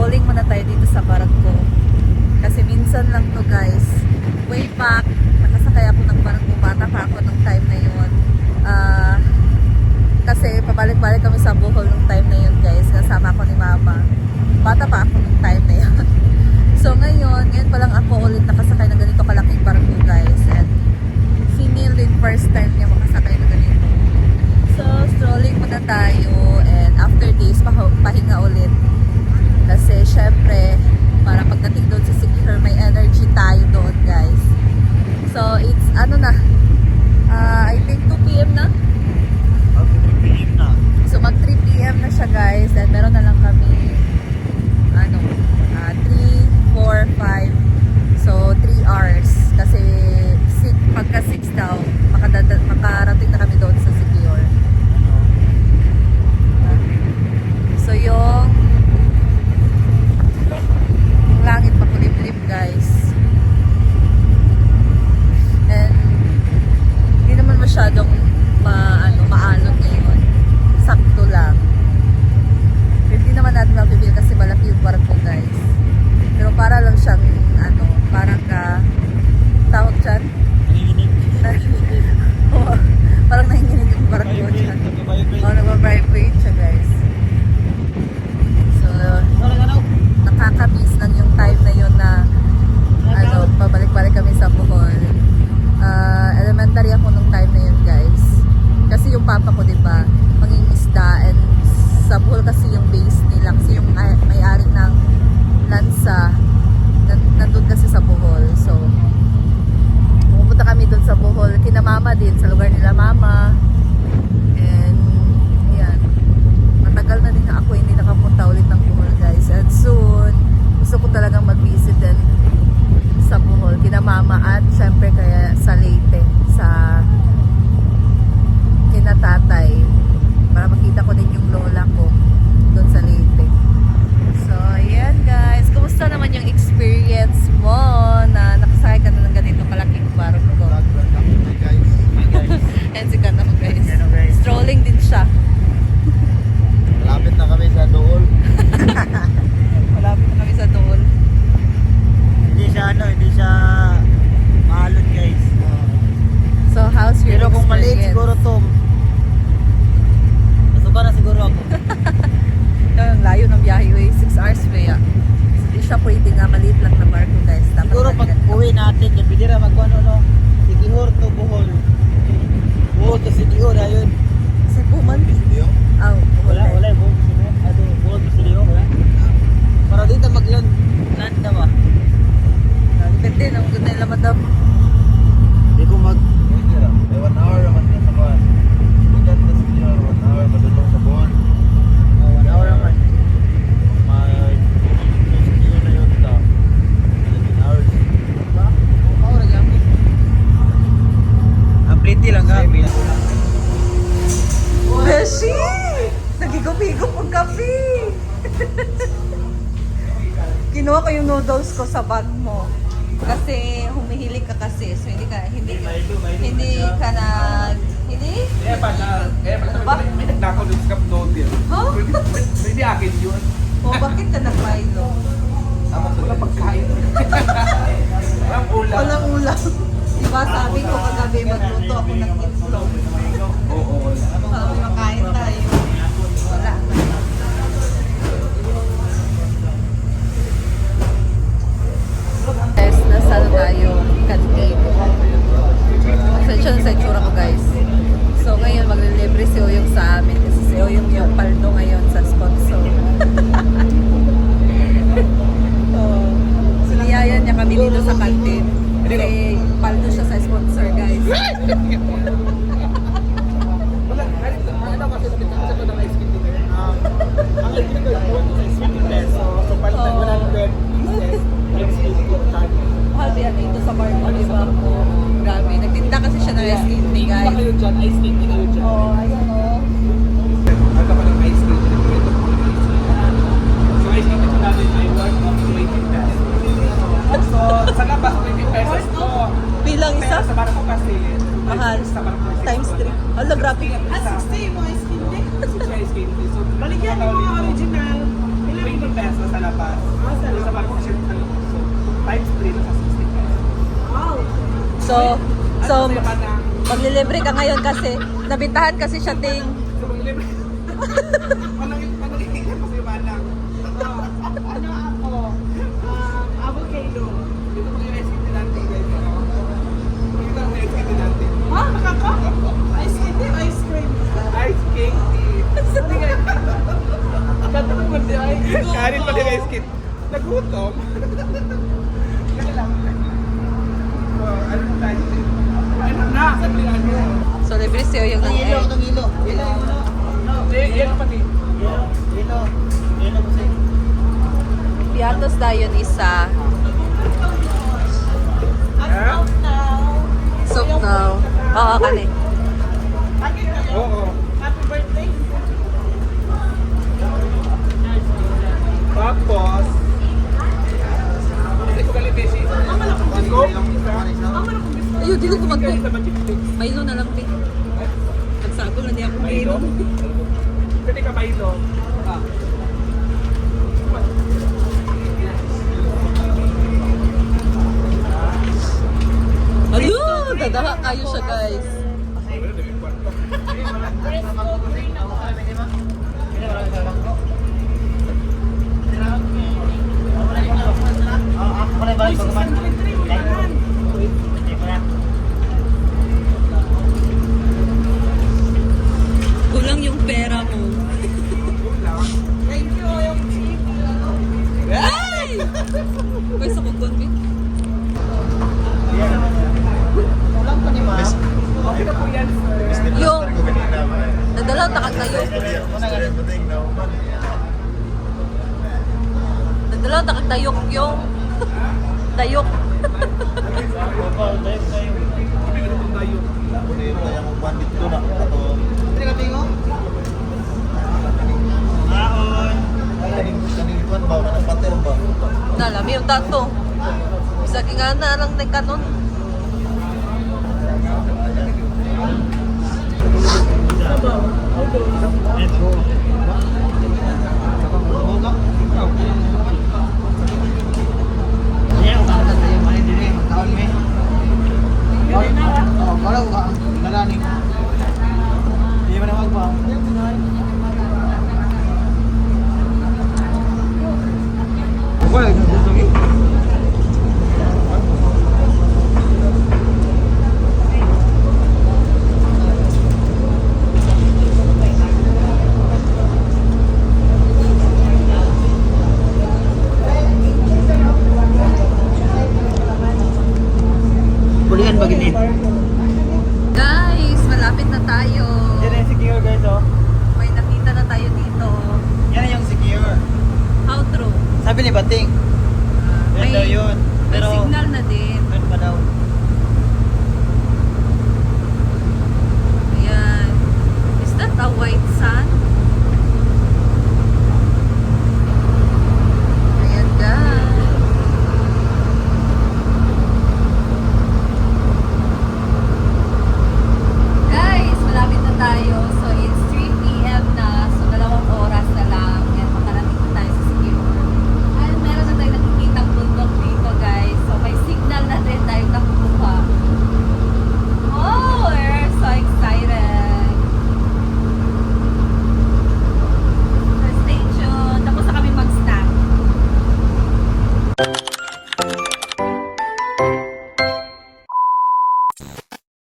strolling muna tayo dito sa barko. Kasi minsan lang to guys. Way back, nakasakay ako ng barko. Bata pa ako nung time na yun. Kasi pabalik-balik kami sa Bohol nung time na yun guys. Kasama ako ni mama. Bata pa ako nung time na yun. So ngayon pa lang ako ulit nakasakay ng ganito kalaking barko guys. And female din first time niya makasakay ng ganito. So strolling muna tayo. And after this, pahinga ulit. Kasi syempre, para pagdating doon sa Siquijor, may energy tayo doon guys. So it's ano na, I think 2 PM na. So mag 3 PM na siya guys. And meron na lang kami 3, 4, 5. So 3 hours. Kasi pagka 6 daw, makarating na kami doon sa Siquijor. So yung langit makulimlim guys. And hindi naman masyadong maalon ngayon. Sakto lang. Hindi naman natin mapipil kasi malaki yung barko guys. Pero para lang siyang parang tawag dyan? Nanginginig. Parang nanginginig yung barko dyan. Nag-vibrate siya guys. So nakakamiss lang yung time na yun na pabalik-balik kami sa Bohol. Elementary ako nung time na yun guys. Kasi yung papa ko diba mangingisda, and sa Bohol kasi yung base nila, kasi yung may-ari ng lansa nandun kasi sa Bohol. So pumunta kami dun sa Bohol, kina mama din, sa lugar nila mama. And ayan, matagal na din na ako hindi nakapunta ulit ng Bohol guys. And soon gusto ko talagang mag-visit din sa Bohol, kina mama, at syempre kaya sa Leyte, sa kina tatay, para makita ko din yung lola ko doon sa Leyte. So ayan guys, kumusta naman yung experience mo na nakasakay ka na ng ganito kalaking barko? And si Kana guys, strolling din siya. Malapit na kami sa Dool. Malapit na kami sa Dool. Hindi siya maalon guys. So how's your Pero kung maliit experience? siguro to, nasuka na siguro ako. Ang layo ng biyahe, 6 hours pa ya. Hindi siya pwede nga, maliit lang na barko guys. Dapat Siguro pag uwi natin, yung pwede na magkuhan Siquijor to Bohol. Bohol to Siquijor, ayun. Cebu man? Oh, Wala, Bohol to Siquijor. Bohol to Siquijor, wala. Para dito mag-land na ba? Depende na, kung ganda nila madam. Hindi ko mag... 1 hour naman na sa kuhan. Ikan to Siquijor, 1 hour madulong sa Bohol. 1 hour naman. Siquijor na yun ito. 11 hours. Ang pretty lang ha. Beshi! Nagigop-higop ang kape! Kinuha ko yung noodles ko sa bag mo. Kasi humihilig ka kasi. So hindi ka hindi na Ba? May nagnakaw ng scam noodle. Huh? Hindi akin yun. O bakit ka nag-Milo? Wala pagkain. Walang ulam. Walang ulam. Diba sabi ko kagabi magluto ako ng itlog. Oo. Sabi makain tayo. Wala na. Guys, nasa tayo kantin. Pasensya na sa itsura ko guys. So ngayon maglilibre si Oyong sa amin kasi si Oyong yung paldo ngayon sa sponsor. So niyayan niya kami dito sa kantin. Kasi paldo siya sa sponsor guys. Wala. Ano kasi nabit na sa ng ice cream dito. Ang ice cream ko is 50 pesos. So palitan 100 pieces. Ice cream ko tayo. Mahal yan dito sa barko, di ba? Grabe. Nagtinda kasi siya ng ice cream guys. Kayo dyan, ice cream kayo dyan. Oh, ayan oh. Ano ka ng ice cream? So ice cream ito namin ay worth of 20 pesos. So sa labas 20 pesos to. Bilang isa? Sa barko kasi Mahal. sa barko Times 3. Hala, grabe. 60 mo ice cream din. 60 ice cream din. So baligyan mo ang original. 20 pesos sa labas. So, Ano ba na? maglilibre ka ngayon kasi nabintahan kasi siya ting. So, mag-libre. Walang ilan kasi manang. Ano ako? Avocado. Dito po yung ice cream natin, guys. Dito ang ice cream natin. Ha? Nakaka? Ice cream? Ice cream. Ice cream. Sorry, guys. Kata mo mo di ay. Karin pa din ice cream. Nagutom. Kaya lang. So, ano tayo? Ano na? Sabi ano? So, libre siya yung Ang ilo, nang ang ilo. Ilo, ilo. Yan pati. Ilo. Ilo kasi. Piatos dayon isa. Ha? Soup now. Oo, kani. Oo. Happy birthday! Tapos, hindi ko galit eh. Mango? Ayun, dili ko Isa mag-cook. ba chipsticks? Milo na lang, Pete. Nagsago na niya akong Milo? Milo. Pwede ka Milo. Ah. Ayun, dadaha kayo siya, guys. Ako pala ba? Kulang yung pera mo. Thank you, yung chief. Ay! Uy, sa kugon, Pete. Kulang pa ni Ma. Okay na po yan, sir. Yung, nadalaw takag tayo. Nadalaw takag tayok yung. Tayok. Sabi ko itong tayo. Hindi ka tingo? Kanikuan ba? Kanang pater ba? Nalami yung tato. Bisa nga na lang na kanon. Bulihan ba gini? Guys, malapit na tayo. Yan yung secure guys oh. May nakita na tayo dito. Yan yung secure. How true? Sabi ni Bating. Yan daw yun. May Pero signal na din. ano pa daw? Ayan. Is that a white sand?